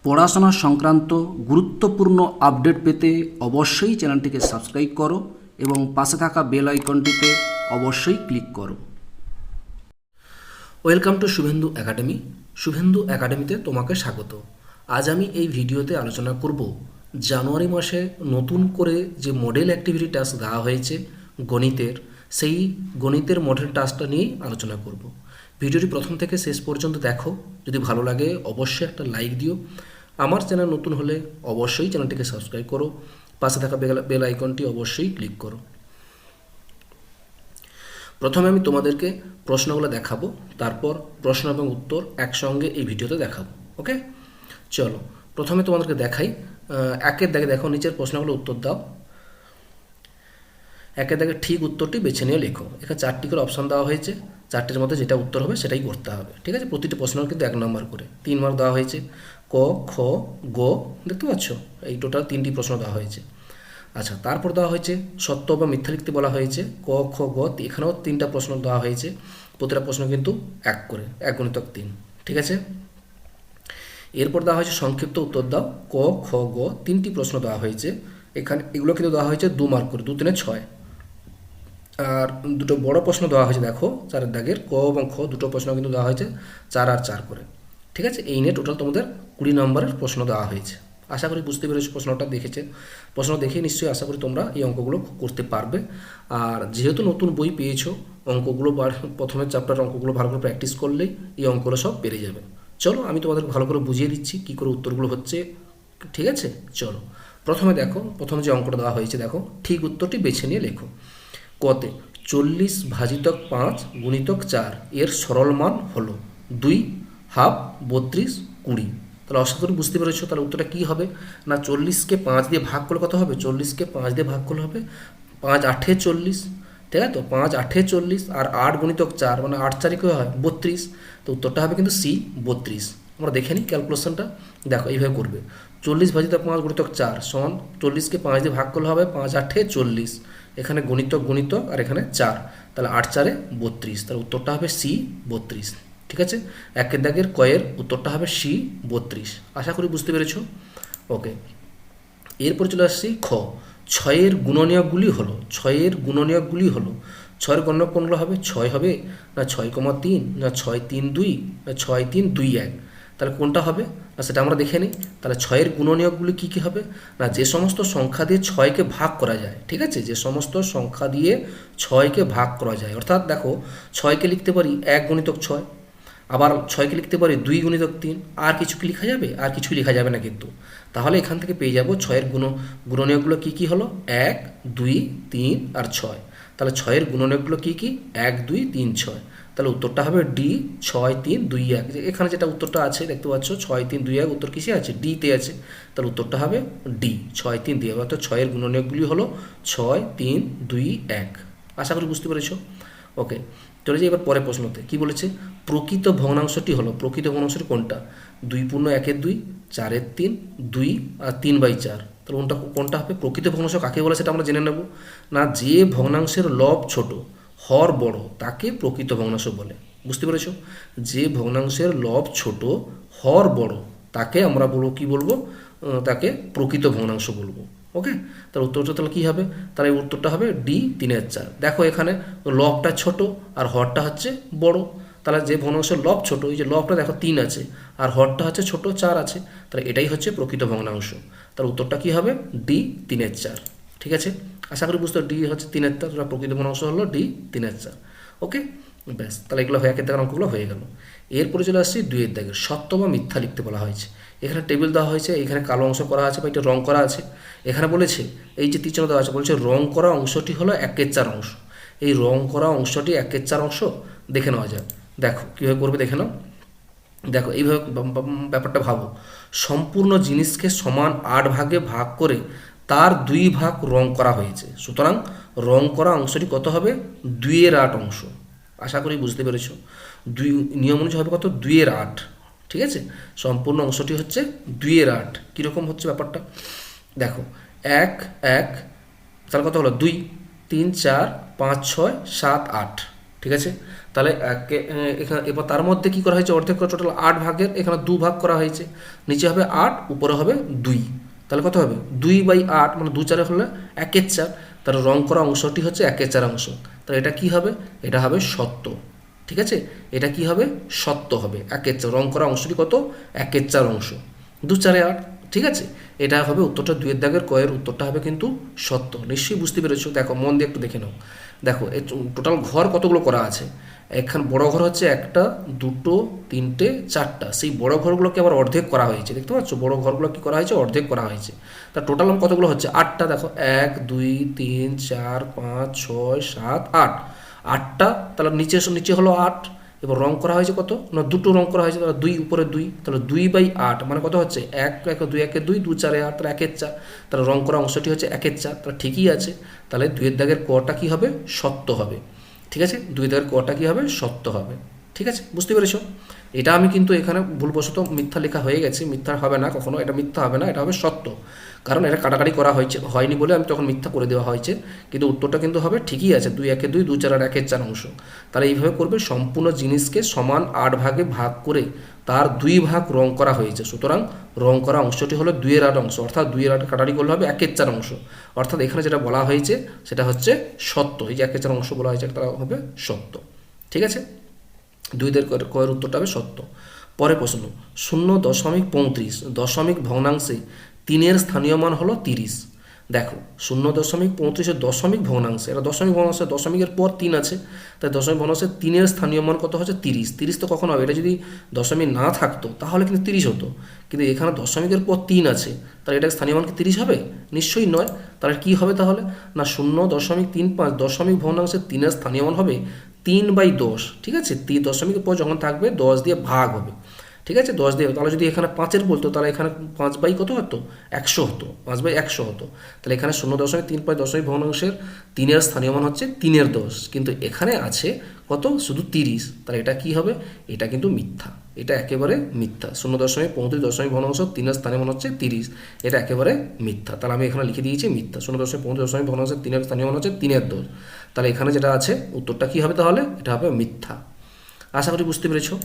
পড়াশোনা সংক্রান্ত গুরুত্বপূর্ণ আপডেট পেতে অবশ্যই চ্যানেলটিকে সাবস্ক্রাইব করো এবং পাশে থাকা বেল আইকনটিতে অবশ্যই ক্লিক করো। Welcome to Suvendu academy. Suvendu একাডেমিতে তোমাকে স্বাগত। আজ আমি এই ভিডিওতে আলোচনা করব জানুয়ারি মাসে নতুন করে যে মডেল অ্যাক্টিভিটি টাস্ক দেওয়া হয়েছে গণিতের, সেই গণিতের মডেল টাস্কটা নিয়েই আলোচনা করব। ভিডিওটি প্রথম থেকে শেষ পর্যন্ত দেখো, যদি ভালো লাগে অবশ্যই একটা লাইক দিও। আমার চ্যানেল নতুন হলে অবশ্যই চ্যানেলটিকে সাবস্ক্রাইব করো, পাশে থাকা বেল আইকনটি অবশ্যই ক্লিক করো। প্রথমে আমি তোমাদেরকে প্রশ্নগুলো দেখাবো, তারপর প্রশ্ন এবং উত্তর একসঙ্গে এই ভিডিওতে দেখাবো। ওকে, চলো প্রথমে তোমাদেরকে দেখাই। একের দাগে দেখো, নিচের প্রশ্নগুলো উত্তর দাও। একের দাগে ঠিক উত্তরটি বেছে নিয়ে লেখো। এখানে 4টি করে অপশান দেওয়া হয়েছে, 4টির মধ্যে যেটা উত্তর হবে সেটাই করতে হবে। ঠিক আছে, প্রতিটি প্রশ্ন কিন্তু 1 নম্বর করে, 3 মার্ক দেওয়া হয়েছে। ক, খ, গ, দেখতে পাচ্ছ এই টোটাল 3টি প্রশ্ন দেওয়া হয়েছে। আচ্ছা, তারপর দেওয়া হয়েছে সত্য বা মিথ্যা লিখতে বলা হয়েছে। ক, খ, গ, এখানেও 3টা প্রশ্ন দেওয়া হয়েছে। প্রতিটা প্রশ্ন কিন্তু 1 করে, 1 গুণিতক 3। ঠিক আছে, এরপর দেওয়া হয়েছে সংক্ষিপ্ত উত্তর দাও। ক, খ, গ 3টি প্রশ্ন দেওয়া হয়েছে। এখানে এগুলো কিন্তু দেওয়া হয়েছে 2 মার্ক করে, 2 3 6। আর দুটো বড় প্রশ্ন দেওয়া হয়েছে, দেখো 4 দাগের ক এবং খ দুটো প্রশ্ন কিন্তু দেওয়া হয়েছে 4 আর 4 করে। ঠিক আছে, এই নিয়ে টোটাল তোমাদের 20 নম্বরের প্রশ্ন দেওয়া হয়েছে। আশা করি বুঝতে পেরেছো, প্রশ্নটা দেখেছে। প্রশ্ন দেখে নিশ্চয়ই আশা করি তোমরা এই অঙ্কগুলো করতে পারবে। আর যেহেতু নতুন বই পেয়েছো, অঙ্কগুলো প্রথমের চ্যাপ্টার অঙ্কগুলো ভালো করে প্র্যাকটিস করলেই এই অঙ্কগুলো সব পেরে যাবে। চলো আমি তোমাদের ভালো করে বুঝিয়ে দিচ্ছি কী করে উত্তরগুলো হচ্ছে। ঠিক আছে, চলো প্রথমে দেখো, প্রথমে যে অঙ্কটা দেওয়া হয়েছে দেখো, ঠিক উত্তরটি বেছে নিয়ে লেখো। কতে 40 ভাজিতক 5 গুণিতক 4 এর সরল মান হলো 2, হাফ, 32, 20। তাহলে আশা করি বুঝতে পেরেছো। তাহলে উত্তরটা কী হবে না, 40কে 5 দিয়ে ভাগ করলে কত হবে? 40কে 5 দিয়ে ভাগ করলে হবে 5 8 40। ঠিক আছে, তো 5 8 40 আর 8 গুণিতক 4 মানে 8 4 কী হয় 32। তো উত্তরটা হবে কিন্তু সি 32। আমরা দেখে নিই ক্যালকুলেশনটা। দেখো এইভাবে করবে, 40 ভাজিত 5 গুণিতক 4 সমান 40কে 5 দিয়ে ভাগ করলে হবে 5 8 40। এখানে গণিতক গণিতক আর এখানে 4, তাহলে 8 4 32। তাহলে উত্তরটা হবে সি 32। ঠিক আছে, একের দাগের কয়ের উত্তরটা হবে সি 32। আশা করি বুঝতে পেরেছো। ওকে, এরপর চলে আসছি খ। 6-এর গুণনীয়কগুলি হলো, 6-এর গুণনীয়কগুলি হলো, 6-এর গণনীয়ক কোনগুলো হবে? 6 হবে না 6,3 না 6 3 2 না 6 3 2 1। তাহলে কোনটা হবে না সেটা আমরা দেখে নিই। তাহলে 6-এর গুণনীয়কগুলি কী কী হবে না, যে সমস্ত সংখ্যা দিয়ে 6কে ভাগ করা যায়। ঠিক আছে, যে সমস্ত সংখ্যা দিয়ে 6কে ভাগ করা যায়, অর্থাৎ দেখো 6কে লিখতে পারি 1 গুণিতক 6, আবার 6কে লিখতে পারি 2 গুণিতক 3। আর কিছু কি লেখা যাবে? আর কিছুই লেখা যাবে না কিন্তু। তাহলে এখান থেকে পেয়ে যাব 6-এর গুণনীয়কগুলো কী কী হলো, 1 2 3 আর 6। তাহলে 6-এর গুণনীয়কগুলো কী কী? 1 2 3 6। তাহলে উত্তরটা হবে ডি 6 3 2 1। এখানে যেটা উত্তরটা আছে দেখতে পাচ্ছ 6 3 2 1, উত্তর কিসে আছে? ডিতে আছে। তাহলে উত্তরটা হবে ডি 6 3 2 1। অর্থাৎ 6-এর গুণনীয়কগুলি হলো 6 3 2 1। আশা করি বুঝতে পেরেছো। ওকে, চলে যাই এবার পরের প্রশ্নতে। কি বলেছে? প্রকৃত ভগ্নাংশটি হলো, প্রকৃত ভগ্নাংশটি কোনটা? 2 পূর্ণ 1-এর 2, 4-এর 3, 2 আর 3/4। তাহলে কোনটা হবে? প্রকৃত ভগ্নাংশ কাকে বলে সেটা আমরা জেনে নেব। না, যে ভগ্নাংশের লব ছোট হর বড় তাকে প্রকৃত ভগ্নাংশ বলে। বুঝতে পেরেছো? যে ভগ্নাংশের লব ছোট হর বড় তাকে আমরা বলবো, কি বলবো? তাকে প্রকৃত ভগ্নাংশ বলবো। ওকে, তাহলে উত্তরটা তাহলে কী হবে? তাহলে উত্তরটা হবে ডি 3/4। দেখো এখানে লবটা ছোট আর হরটা হচ্ছে বড়। তাহলে যে ভগ্নাংশের লব ছোট, এই যে লবটা দেখো 3 আছে আর হরটা হচ্ছে ছোট 4 আছে, তাহলে এটাই হচ্ছে প্রকৃত ভগ্নাংশ। তাহলে উত্তরটা কী হবে? ডি 3/4। ঠিক আছে, আশা করি বুঝতে ডি হচ্ছে 3/4, প্রকৃত ভগ্নাংশ হলো ডি 3/4। ওকে, ব্যাস, তাহলে এগুলো হয়ে 1-এর দাগের অঙ্কগুলো হয়ে গেল। এরপরে চলে আসছি 2-এর দাগের। সত্য বা মিথ্যা লিখতে বলা হয়েছে। এখানে টেবিল দেওয়া হয়েছে, এখানে কালো অংশ করা আছে বা এটা রং করা আছে। এখানে বলেছে এই যে তীর চিহ্ন দেওয়া আছে, বলছে রং করা অংশটি হলো 1/4 অংশ। এই রং করা অংশটি 1/4 অংশ দেখে নেওয়া যায়। দেখো কীভাবে করবে দেখে নাও। দেখো এইভাবে ব্যাপারটা ভাবো, সম্পূর্ণ জিনিসকে সমান 8 ভাগে ভাগ করে তার 2 ভাগ রং করা হয়েছে। সুতরাং রং করা অংশটি কত হবে? 2/8 অংশ। আশা করি বুঝতে পেরেছো। নিয়ম অনুযায়ী হবে কত? 2/8। ঠিক আছে, সম্পূর্ণ অংশটি হচ্ছে 2/8। কীরকম হচ্ছে ব্যাপারটা দেখো, 1 1, তাহলে কত হলো? 2 3 4 5 6 7 8। ঠিক আছে, তাহলে এখানে এবার তার মধ্যে কী করা হয়েছে, অর্ধেক করে টোটাল 8 ভাগের এখানে 2 ভাগ করা হয়েছে, নিচে হবে 8 উপরে হবে 2, তাহলে কত হবে 2/8 মানে 2/4 হলে 1/4, তাহলে রং করা অংশটি হচ্ছে 1/4 অংশ, তাহলে এটা কি হবে, এটা হবে সত্য। ঠিক আছে, এটা কি হবে, সত্য হবে। 1/4 রং করা অংশটি কত, 1/4 অংশ, 2/4 8। ঠিক আছে, এটা হবে উত্তরটা, 2 এর দাগের কয়ের উত্তরটা হবে কিন্তু সত্য। নিশ্চয়ই বুঝতে পেরেছো। দেখো মন দিয়ে একটু দেখে নাও। দেখো এই টোটাল ঘর কতগুলো করা আছে, এখানে বড় ঘর হচ্ছে 1টা 2টো 3টে 4টা, সেই বড় ঘরগুলোকে আবার অর্ধেক করা হয়েছে, দেখতে পাচ্ছ বড় ঘরগুলো কি করা হয়েছে, অর্ধেক করা হয়েছে। তা টোটাল কতগুলো হচ্ছে, 8টা। দেখো 1 2 3 4 5 6 7 8, 8টা, তাহলে নিচে হলো 8। এবার রং করা হয়েছে কত না, 2টো রং করা হয়েছে, তাহলে 2 উপরে 2, তাহলে 2/8 মানে কত হচ্ছে 1 1 2 1 2 2/4 8, তাহলে 1/4, তাহলে রং করা অংশটি হচ্ছে 1/4, তাহলে ঠিকই আছে। তাহলে 2 এর দাগের কটা কি হবে, সত্য হবে। ঠিক আছে, 2 এর দাগের কটা কি হবে, সত্য হবে। ঠিক আছে, বুঝতে পেরেছো। এটা আমি কিন্তু এখানে ভুলবশত মিথ্যা লেখা হয়ে গেছে, মিথ্যা হবে না কখনো, এটা মিথ্যা হবে না, এটা হবে সত্য, কারণ এটা কাটাকাটি করা হয়নি বলে আমি তখন মিথ্যা করে দেওয়া হয়েছে, কিন্তু উত্তরটা কিন্তু হবে ঠিকই আছে, 2 1 2 2 4 আর 1/4 অংশ। তাহলে এইভাবে করবে, সম্পূর্ণ জিনিসকে সমান 8 ভাগে ভাগ করে তার 2 ভাগ রং করা হয়েছে, সুতরাং রং করা অংশটি হলো 2 এর 8 অংশ, অর্থাৎ 2 এর 8 কাটাকাটি করলে হবে 1/4 অংশ, অর্থাৎ এখানে যেটা বলা হয়েছে সেটা হচ্ছে সত্য। এই যে 1/4 অংশ বলা হয়েছে এটা হবে সত্য। ঠিক আছে, 2 এর কয়ের উত্তরটা হবে সত্য। পরে প্রশ্ন, 0.35 দশমিক ভগ্নাংশে 3-এর স্থানীয় মান হলো 30। দেখো 0.35 দশমিক ভগ্নাংশে, এটা দশমিক ভগ্নাংশে, দশমিকের পর 3 আছে, তাই দশমিক ভগ্নাংশে 3-এর স্থানীয় মান কত হচ্ছে 30। 30 তো কখন হবে, এটা যদি দশমিক না থাকতো তাহলে কিন্তু 30 হতো, কিন্তু এখানে দশমিকের পর 3 আছে, তাহলে এটা স্থানীয় মান কি 30 হবে, নিশ্চয়ই নয়। তাহলে কি হবে তাহলে না, 0.35 দশমিক ভগ্নাংশে 3-এর স্থানীয় মান হবে 3/10। ঠিক আছে, দশমিকের পর যখন থাকবে 10 দিয়ে ভাগ হবে। ঠিক আছে, 10 দিয়ে, তাহলে যদি এখানে 5-এর বলতো তাহলে এখানে 5 কত হতো, 100 হতো, 5/100 হতো। তাহলে এখানে 0.35 দশমিক ভগ্নাংশের 3-এর স্থানীয় মান হচ্ছে 3-এর 10, কিন্তু এখানে আছে কত, শুধু 30, তাহলে এটা কি হবে, এটা কিন্তু মিথ্যা, এটা একেবারে মিথ্যা। 0.35 দশমিক ভগ্নাংশ 3-এর স্থানীয় মান হচ্ছে 30, এটা একেবারে মিথ্যা, তাহলে আমি এখানে লিখে দিয়েছি মিথ্যা। 0.35 দশমিক ভগ্নাংশের 3-এর স্থানীয় মান হচ্ছে 3-এর 10, তাহলে এখানে যেটা আছে উত্তরটা কি হবে, তাহলে এটা হবে মিথ্যা। আশা করি বুঝতে পেরেছো।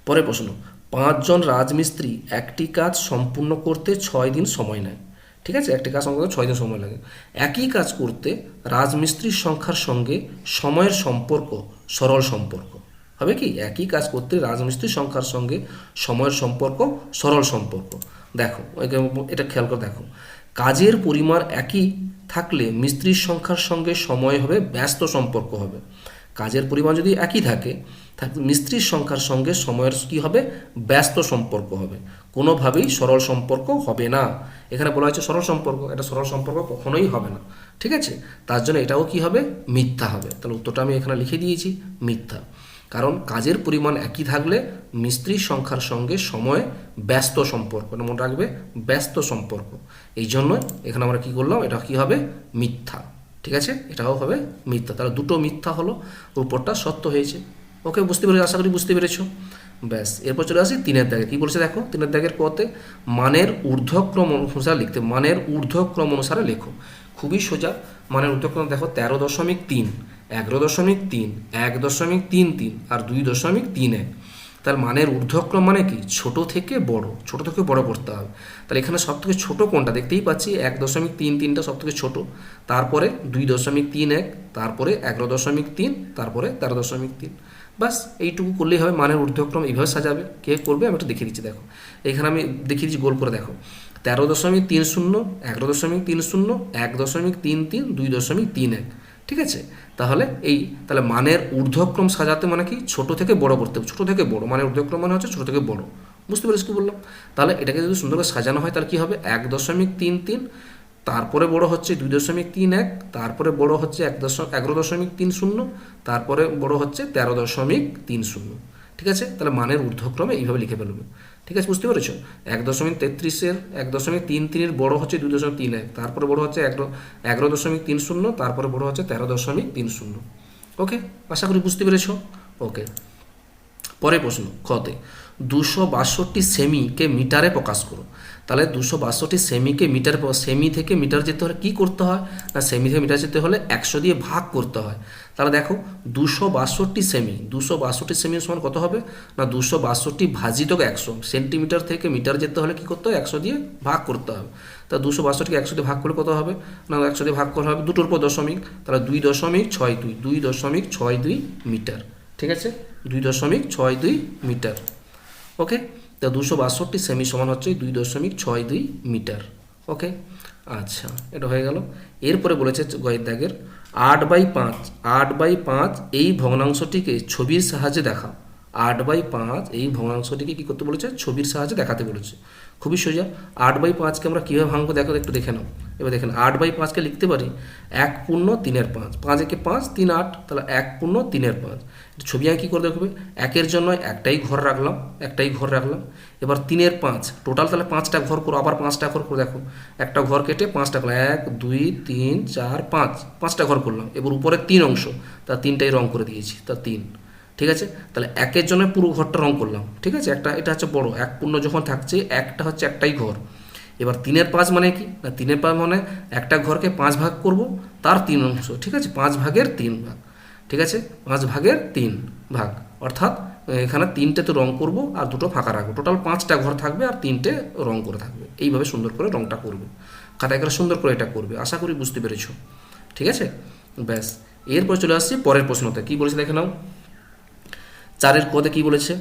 পরের প্রশ্ন, 5 জন রাজমিস্ত্রি একটি কাজ সম্পূর্ণ করতে 6 দিন সময় নেয়। ঠিক আছে, একটি কাজ সম্পূর্ণ করতে 6 দিন সময় লাগে। একই কাজ করতে রাজমিস্ত্রির সংখ্যার সঙ্গে সময়ের সম্পর্ক সরল সম্পর্ক হবে কি, একই কাজ করতে রাজমিস্ত্রির সংখ্যার সঙ্গে সময়ের সম্পর্ক সরল সম্পর্ক। দেখো এটা খেয়াল করে দেখো, কাজের পরিমাণ একই থাকলে মিস্ত্রির সংখ্যার সঙ্গে সময় হবে ব্যস্ত সম্পর্ক হবে। কাজের পরিমাণ যদি একই থাকে, মিস্ত্রির সংখ্যার সঙ্গে সময়ের কী হবে, ব্যস্ত সম্পর্ক হবে, কোনোভাবেই সরল সম্পর্ক হবে না। এখানে বলা হয়েছে সরল সম্পর্ক, এটা সরল সম্পর্ক কখনোই হবে না। ঠিক আছে, তার জন্য এটাও কি হবে, মিথ্যা হবে। তাহলে উত্তরটা আমি এখানে লিখে দিয়েছি মিথ্যা, কারণ কাজের পরিমাণ একই থাকলে মিস্ত্রির সংখ্যার সঙ্গে সময় ব্যস্ত সম্পর্ক, এটা মনে রাখবে, ব্যস্ত সম্পর্ক, এই জন্য এখানে আমরা কি করলাম, এটা কি হবে, মিথ্যা। ঠিক আছে, এটাও হবে মিথ্যা, তাহলে দুটো মিথ্যা হলো, উপরটা সত্য হয়েছে। ওকে, বুঝতে পেরেছো, আশা করি বুঝতে পেরেছো। ব্যাস, এরপর চলে আসি 3-এর দাগে। কী বলছে দেখো, 3-এর দাগের পথে মানের ঊর্ধ্বক্রম অনুসারে লিখতে, মানের ঊর্ধ্বক্রম অনুসারে লেখো। খুবই সোজা, মানের ঊর্ধ্বক্রম দেখো 13.3, 11.3, 1.33 আর 2.31। তার মানের ঊর্ধ্বক্রম মানে কি, ছোট থেকে বড়, ছোট থেকে বড় করতে হবে। তাহলে এখানে সব থেকে ছোটো কোনটা, দেখতেই পাচ্ছি 1.33টা সব থেকে ছোটো, তারপরে 2.31, তারপরে 11.3, তারপরে 13.3। বাস এইটুকু করলেই হবে, মানের ঊর্ধ্বক্রম এইভাবে সাজাবে। কে করবে আমি একটু দেখিয়ে দিচ্ছি, দেখো এখানে আমি দেখিয়ে দিচ্ছি গোল করে, দেখো 13.30, 11.30, 1.33, 2.31। ঠিক আছে, তাহলে মানের ঊর্ধ্বক্রম সাজাতে মানে কি, ছোট থেকে বড় করতে হবে, ছোট থেকে বড়, মানের ঊর্ধ্বক্রম মানে হচ্ছে ছোট থেকে বড়। বুঝতে পেরেছি কি বললাম। তাহলে এটাকে যদি সুন্দরভাবে সাজানো হয় তাহলে কি হবে, 1.33, তারপরে বড় হচ্ছে 2.31, তারপরে বড় হচ্ছে 11.30, তারপরে বড় হচ্ছে 13.30। ঠিক আছে, তাহলে মানের ঊর্ধ্বক্রমে এইভাবে লিখে ফেলবে। ঠিক আছে, বুঝতে পেরেছো। 1.33-এর 1.33 বড় হচ্ছে 2.31, তারপরে বড় হচ্ছে 11.30, তারপরে বড় হচ্ছে 13.30। ওকে, আশা করি বুঝতে পেরেছো। ওকে, পরের প্রশ্ন খতে, 262 সেমিকে মিটারে প্রকাশ করো। তাহলে 262 সেমিকে মিটার, সেমি থেকে মিটার যেতে হলে কী করতে হয় না, সেমি থেকে মিটার যেতে হলে 100 দিয়ে ভাগ করতে হয়। তাহলে দেখো 262 সেমি সমান কত হবে না 262 ভাজিত 100, সেন্টিমিটার থেকে মিটার যেতে হলে কী করতে হবে 100 দিয়ে ভাগ করতে হবে। তা 262কে 100 দিয়ে ভাগ করলে কত হবে না 100 দিয়ে ভাগ করা হবে দুটোর পর দশমিক, তাহলে 2.62 মিটার। ঠিক আছে, 2.62 মিটার। ওকে, তা 262 সেমি সমান হচ্ছে 2.62 মিটার। ওকে, আচ্ছা এটা হয়ে গেল। এরপরে বলেছে গয়ের দাগের 8/5 এই ভগ্নাংশটিকে ছবির সাহায্যে দেখাও। 8/5 এই ভগ্নাংশটিকে কী করতে বলেছে, ছবির সাহায্যে দেখাতে বলেছে। খুবই সোজা। 8/5কে আমরা কীভাবে ভাঙবো দেখো, একটু দেখে নাও। এবার দেখেন 8/5কে লিখতে পারি 1/3/5, 5 একে 5, 3 8, তাহলে 1/3/5। ছবি আঁকি কী করে দেখবে, একের জন্য একটাই ঘর রাখলাম। এবার 3/5 টোটাল, তাহলে 5টা ঘর করো, আবার 5টা ঘর করে দেখো, একটা ঘর কেটে 5টা করলাম, 1 2 3 4 5, 5টা ঘর করলাম। এবার উপরে 3 অংশ, তা 3টাই রং করে দিয়েছি, তা 3। ঠিক আছে, তাহলে একের জন্য পুরো ঘরটা রং করলাম। ঠিক আছে, এটা হচ্ছে বড়, 1 যখন থাকছে, একটা হচ্ছে একটাই ঘর। এবার 3/5 মানে কি না, 3/5 মানে একটা ঘরকে 5 ভাগ করব, তার 3 অংশ। ঠিক আছে, 5 ভাগের 3 ভাগ। ঠিক আছে, 5 ভাগের 3 ভাগ, অর্থাৎ এখানে 3টেতে রং করব আর 2টো ফাঁকা রাখবো, টোটাল 5টা ঘর থাকবে আর 3টে রং করে থাকবে। এইভাবে সুন্দর করে রংটা করবে, খাতায় করে সুন্দর করে এটা করবে। আশা করি বুঝতে পেরেছো। ঠিক আছে, ব্যাস। এরপর চলে আসছি পরের প্রশ্নতে। কি বলেছে দেখে নাও, 4 কতে কি বলেছে,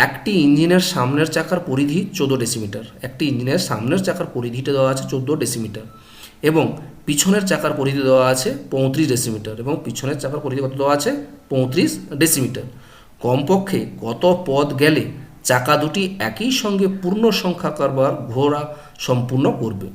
একটি ইঞ্জিনের সামনের চাকার পরিধি 14 ডেসিমিটার। একটি ইঞ্জিনের সামনের চাকার পরিধিটা দেওয়া আছে 14 ডেসিমিটার এবং পিছনের চাকার পরিধি দেওয়া আছে 35 ডেসিমিটার এবং পিছনের চাকার পরিধি কত দেওয়া আছে 35 ডেসিমিটার। কমপক্ষে কত পথ গেলে চাকা দুটি একই সঙ্গে পূর্ণ সংখ্যাকার বার ঘোরা সম্পূর্ণ করবে।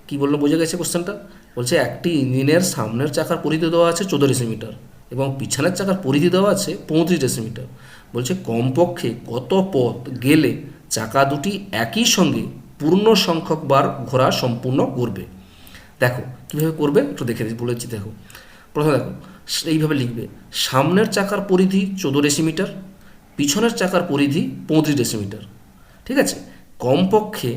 কি বললো, বোঝা গেছে কোশ্চেনটা? বলছে একটি ইঞ্জিনের সামনের চাকার পরিধি দেওয়া আছে 14 ডেসিমিটার এবং পিছনের চাকার পরিধি দেওয়া আছে 35 ডেসিমিটার। বলছে কমপক্ষে কত পথ গেলে চাকা দুটি একই সঙ্গে পূর্ণ সংখ্যক বার ঘোরা সম্পূর্ণ করবে। দেখো কীভাবে করবে একটু দেখে বলেছি। দেখো প্রথমে দেখো এইভাবে লিখবে, সামনের চাকার পরিধি 14 ডেসিমিটার, পিছনের চাকার পরিধি 35 ডেসিমিটার। ঠিক আছে, কমপক্ষে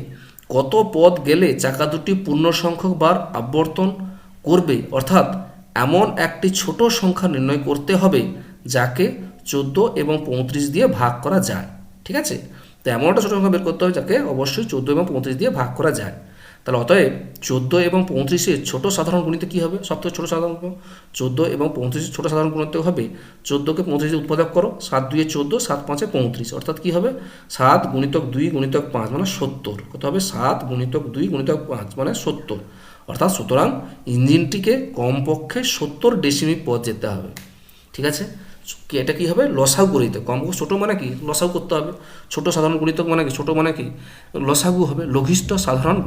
কত পথ গেলে চাকা দুটি পূর্ণ সংখ্যক বার আবর্তন করবে, অর্থাৎ এমন একটি ছোট সংখ্যা নির্ণয় করতে হবে যাকে 14 এবং 35 দিয়ে ভাগ করা যায়। ঠিক আছে, তো এমন একটা ছোট সংখ্যা বের করতে হবে যাকে অবশ্যই 14 এবং 35 দিয়ে ভাগ করা যায়। তাহলে অতএব 14 এবং 35-এর ছোট সাধারণ গুণিতক কী হবে, সবথেকে ছোটো সাধারণ গুণ 14 এবং 35-এর ছোটো সাধারণ গুণিতক হবে 14কে 35 দিয়ে উৎপাদক করো, 7 2 14, 7 5 35, অর্থাৎ কী হবে 7 × 2 × 5 মানে 70। কত হবে 7 × 2 × 5 মানে 70। অর্থাৎ সুতরাং ইঞ্জিনটিকে কমপক্ষে 70 ডেসিমি পথ যেতে হবে। ঠিক আছে, এটা কী হবে লসাগু গণিতক। কমপক্ষে ছোটো মানে কি লসাগু করতে হবে, ছোটো সাধারণ গুণিতক মানে কি ছোটো মানে কি লসাগু হবে, লঘিষ্ঠ সাধারণ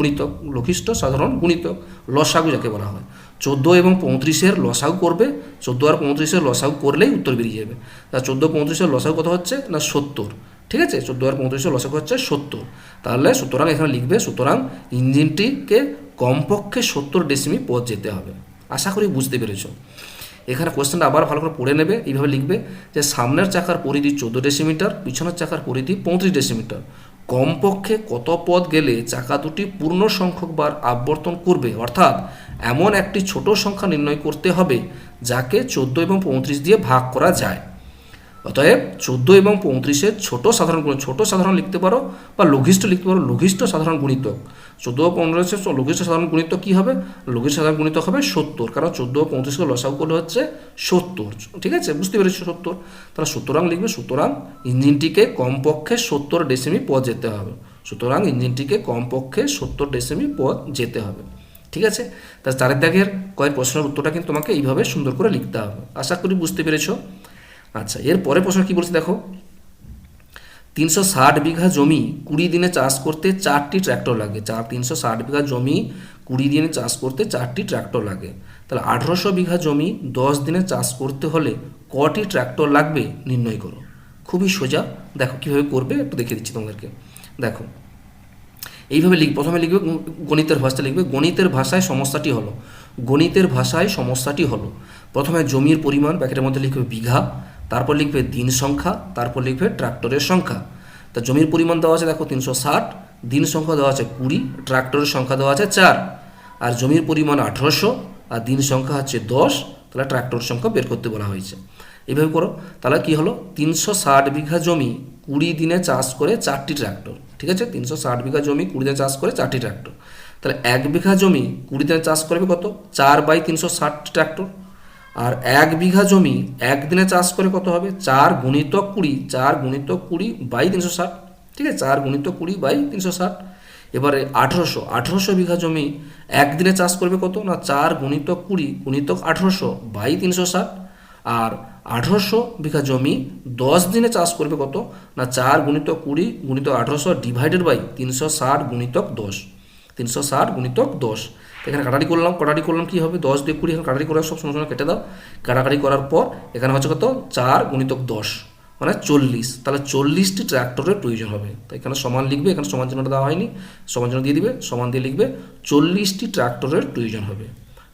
গুণিতক, লসাগু যাকে বলা হয়। 14 এবং 35-এর লসাগু করবে, 14 আর 35-এর লসাগু করলেই উত্তর বেরিয়ে যাবে। তা 14 35-এর লসাগু কত হচ্ছে না 70। ঠিক আছে, 14 আর 35-এর লসাগু হচ্ছে 70। তাহলে সুতরাং এখানে লিখবে, সুতরাং ইঞ্জিনটিকে কমপক্ষে 70 ডেসিমি পথ যেতে হবে। আশা করি বুঝতে পেরেছো। এখানে কোয়েশ্চেনটা আবার ভালো করে পড়ে নেবে। এইভাবে লিখবে যে সামনের চাকার পরিধি 14 ডেসিমিটার, পিছনের চাকার পরিধি 35 ডেসিমিটার। কমপক্ষে কত পথ গেলে চাকা দুটি পূর্ণ সংখ্যক বার আবর্তন করবে, অর্থাৎ এমন একটি ছোট সংখ্যা নির্ণয় করতে হবে যাকে 14 এবং 35 দিয়ে ভাগ করা যায়। অতএব 14 এবং 35-এর ছোট সাধারণ লিখতে পারো বা লঘিষ্ঠ লিখতে পারো, লঘিষ্ঠ সাধারণ গুণিতক। 14 ও 35-এর লঘিষ্ঠ সাধারণ গুণিতক কী হবে, লঘিষ্ঠ সাধারণ গুণিতক হবে 70, কারণ 14 ও 35-কে লসাগু করলে হচ্ছে 70। ঠিক আছে, বুঝতে পেরেছো 70। তাহলে সুতরাং লিখবে, সুতরাং ইঞ্জিনটিকে কমপক্ষে 70 ডেসিমি পথ যেতে হবে। সুতরাং ইঞ্জিনটিকে কমপক্ষে 70 ডেসিমি পথ যেতে হবে। ঠিক আছে, তার 4 দাগের কয়েক প্রশ্নের উত্তরটা কিন্তু তোমাকে এইভাবে সুন্দর করে লিখতে হবে। আশা করি বুঝতে পেরেছো। আচ্ছা, এর পরের প্রশ্ন কী বলছে দেখো, 360 বিঘা জমি 20 দিনে চাষ করতে 4টি ট্র্যাক্টর লাগে। 360 বিঘা জমি 20 দিনে চাষ করতে 4টি ট্র্যাক্টর লাগে। তাহলে 1800 বিঘা জমি 10 দিনে চাষ করতে হলে কটি ট্র্যাক্টর লাগবে নির্ণয় করো। খুবই সোজা, দেখো কীভাবে করবে একটু দেখিয়ে দিচ্ছি তোমাদেরকে। দেখো এইভাবে প্রথমে লিখবে গণিতের ভাষায় লিখবে, গণিতের ভাষায় সমস্যাটি হলো প্রথমে জমির পরিমাণ ব্র্যাকেটের মধ্যে লিখবে বিঘা, তারপর লিখবে দিন সংখ্যা, তারপর লিখবে ট্রাক্টরের সংখ্যা। তা জমির পরিমাণ দেওয়া আছে দেখো 360, দিন সংখ্যা দেওয়া আছে 20, ট্রাক্টরের সংখ্যা দেওয়া আছে 4, আর জমির পরিমাণ 1800 আর দিন সংখ্যা হচ্ছে 10, তাহলে ট্রাক্টরের সংখ্যা বের করতে বলা হয়েছে। এইভাবে করো, তাহলে কি হলো 360 বিঘা জমি 20 দিনে চাষ করে 4টি ট্রাক্টর। ঠিক আছে, 360 বিঘা জমি 20 দিনে চাষ করে 4টি ট্রাক্টর। তাহলে 1 বিঘা জমি 20 দিনে চাষ করবে কত? 4/360 ট্রাক্টর। আর 1 বিঘা জমি 1 দিনে চাষ করে কত হবে? 4 গুণিতক 20, 4 গুণিতক 20/360। ঠিক আছে, 4 গুণিতক 20/360। এবারে 1800 বিঘা জমি 1 দিনে চাষ করবে কত? না 4 গুণিতক 20 গুণিতক 1800/360। আর 1800 বিঘা জমি 10 দিনে চাষ করবে কত? না 4 গুণিতক 20 গুণিতক 1800 ডিভাইডেড বাই 360 গুণিতক 10, 360 গুণিতক 10। এখানে কাটাকাটি করলাম কি হবে? 10 দিয়ে 20, এখানে কাটাকাটি করার সব সঙ্গে সঙ্গে কেটে দাও। কাটাকাটি করার পর এখানে হচ্ছে কত? 4 গুণিতক 10 মানে 40। তাহলে 40টি ট্র্যাক্টরের প্রয়োজন হবে। তো এখানে সমান লিখবে, এখানে সমান চিহ্নটা দেওয়া হয়নি, সমান চিহ্ন দিয়ে দিবে, সমান দিয়ে লিখবে 40টি ট্র্যাক্টরের প্রয়োজন হবে।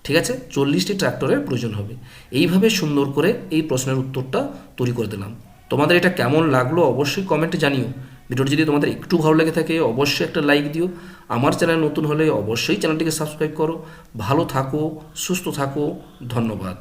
ঠিক আছে, 40টি ট্র্যাক্টরের প্রয়োজন হবে। এইভাবে সুন্দর করে এই প্রশ্নের উত্তরটা তৈরি করে দিলাম। তোমাদের এটা কেমন লাগলো অবশ্যই কমেন্টে জানিও। ভিডিওটি যদি তোমাদের একটু ভালো লেগে থাকে অবশ্যই একটা লাইক দিও। আমার চ্যানেল নতুন হলে অবশ্যই চ্যানেলটিকে সাবস্ক্রাইব করো। ভালো থাকো, সুস্থ থাকো, ধন্যবাদ।